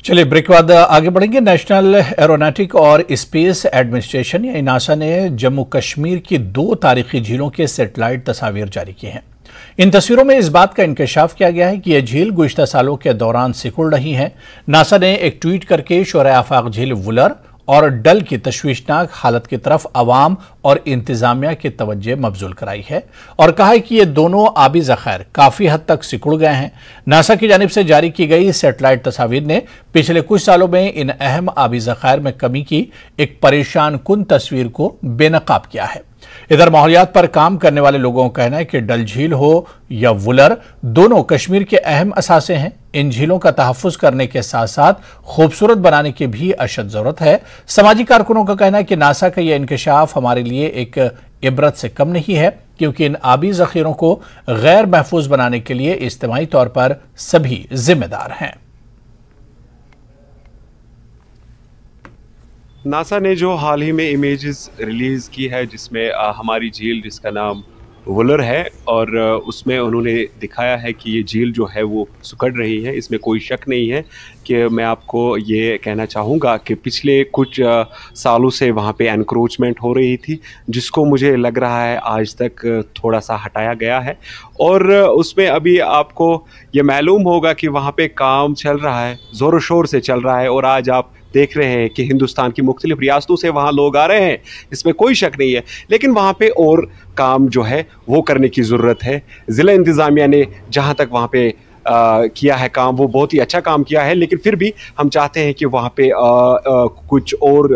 चलिए ब्रेक के बाद आगे बढ़ेंगे। नेशनल एरोनॉटिक और स्पेस एडमिनिस्ट्रेशन यानी नासा ने जम्मू कश्मीर की 2 तारीखी झीलों के सैटेलाइट तस्वीर जारी की हैं। इन तस्वीरों में इस बात का इंकशाफ किया गया है कि यह झील गुज़िश्ता सालों के दौरान सिकुड़ रही हैं। नासा ने एक ट्वीट करके शोरे आफाक झील वुलर और डल की तशवीशनाक हालत की तरफ अवाम और इंतजामिया की तवज्जो मबजूल कराई है और कहा है कि ये दोनों आबी ज़खायर काफ़ी हद तक सिकुड़ गए हैं। नासा की जानिब से जारी की गई सैटेलाइट तस्वीर ने पिछले कुछ सालों में इन अहम आबी ज़खायर में कमी की एक परेशान कुन तस्वीर को बेनकाब किया है। इधर माहौलियात पर काम करने वाले लोगों का कहना है कि डल झील हो या वुलर, दोनों कश्मीर के अहम असासे हैं। इन झीलों का तहफ़्फ़ुज़ करने के साथ साथ खूबसूरत बनाने की भी अशद ज़रूरत है। समाजी कारकुनों का कहना है कि नासा का यह इंकशाफ हमारे लिए एक इबरत से कम नहीं है, क्योंकि इन आबी ज़ख़ीरों को गैर महफूज बनाने के लिए इज्तिमाई तौर पर सभी जिम्मेदार हैं। नासा ने जो हाल ही में इमेजेस रिलीज़ की है जिसमें हमारी झील जिसका नाम वुलर है और उसमें उन्होंने दिखाया है कि ये झील जो है वो सिकुड़ रही है। इसमें कोई शक नहीं है कि मैं आपको ये कहना चाहूँगा कि पिछले कुछ सालों से वहाँ पे एनक्रोचमेंट हो रही थी, जिसको मुझे लग रहा है आज तक थोड़ा सा हटाया गया है और उसमें अभी आपको ये मालूम होगा कि वहाँ पे काम चल रहा है, ज़ोर शोर से चल रहा है और आज आप देख रहे हैं कि हिंदुस्तान की मुख्तलिफ रियासतों से वहाँ लोग आ रहे हैं, इसमें कोई शक नहीं है। लेकिन वहाँ पे और काम जो है वो करने की ज़रूरत है। ज़िला इंतज़ामिया ने जहाँ तक वहाँ पे किया है काम, वो बहुत ही अच्छा काम किया है, लेकिन फिर भी हम चाहते हैं कि वहाँ पे कुछ और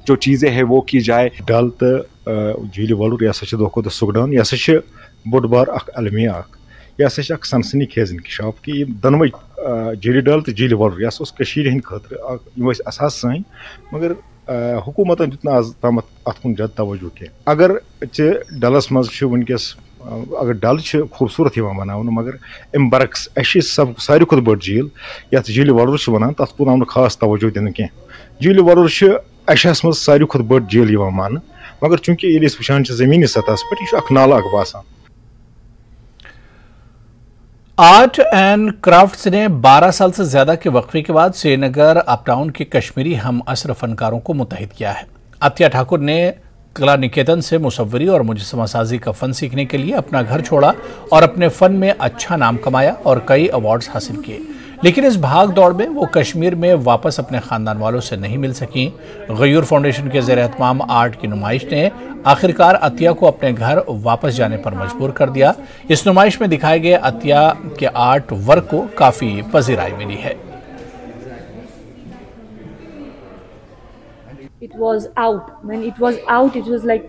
जो चीज़ें हैं वो की जाए। डल तो झील वलुर यह दो खुद सुगडान यह बोड बार अलमिया यह सनसनी खेज इंकशाफ कि दनवे झील डल तो झील वलुर यह हंद खतर असास सन, मगर हुकूमत दित ना आज तम अत कुन ज्यादा तवज्जो कह। अगर डलस मज वनकस अगर डल खूबसूरत बनाने, मगर अम बरक्स सब सारी खुद बड़ झील ये झील वलुर वन तथ कुन आव न खास तवज्जो दिन कह। झील वलुर मज सारी खुद बड़ झील मान, मगर चूंकि ये वुचान जमीनी सतह पे यह नाला बासान। आर्ट एंड क्राफ्ट्स ने 12 साल से ज्यादा के वक्फे के बाद श्रीनगर अपटाउन के कश्मीरी हम असर फनकारों को मुत्तहिद किया है। अतिया ठाकुर ने कला निकेतन से मुसव्वरी और मुजस्समा साजी का फन सीखने के लिए अपना घर छोड़ा और अपने फन में अच्छा नाम कमाया और कई अवार्ड्स हासिल किए, लेकिन इस भाग दौड़ में वो कश्मीर में वापस अपने खानदान वालों से नहीं मिल सकी। गयूर फाउंडेशन के ज़ेर एहतमाम आर्ट की नुमाइश ने आखिरकार अतिया को अपने घर वापस जाने पर मजबूर कर दिया। इस नुमाइश में दिखाए गए अतिया के आर्ट वर्क को काफ़ी पजीराई मिली है। It was out. When it was out, it was like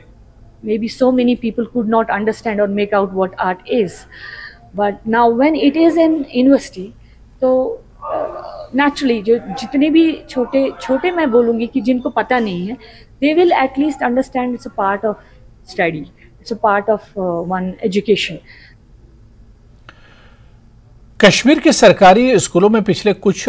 maybe so many people could not understand or make out what art is. But now when it is in university, तो naturally जो जितने भी छोटे मैं बोलूँगी कि जिनको पता नहीं है, they will at least understand it's a part of study, it's a part of one education. Kashmir के सरकारी स्कूलों में पिछले कुछ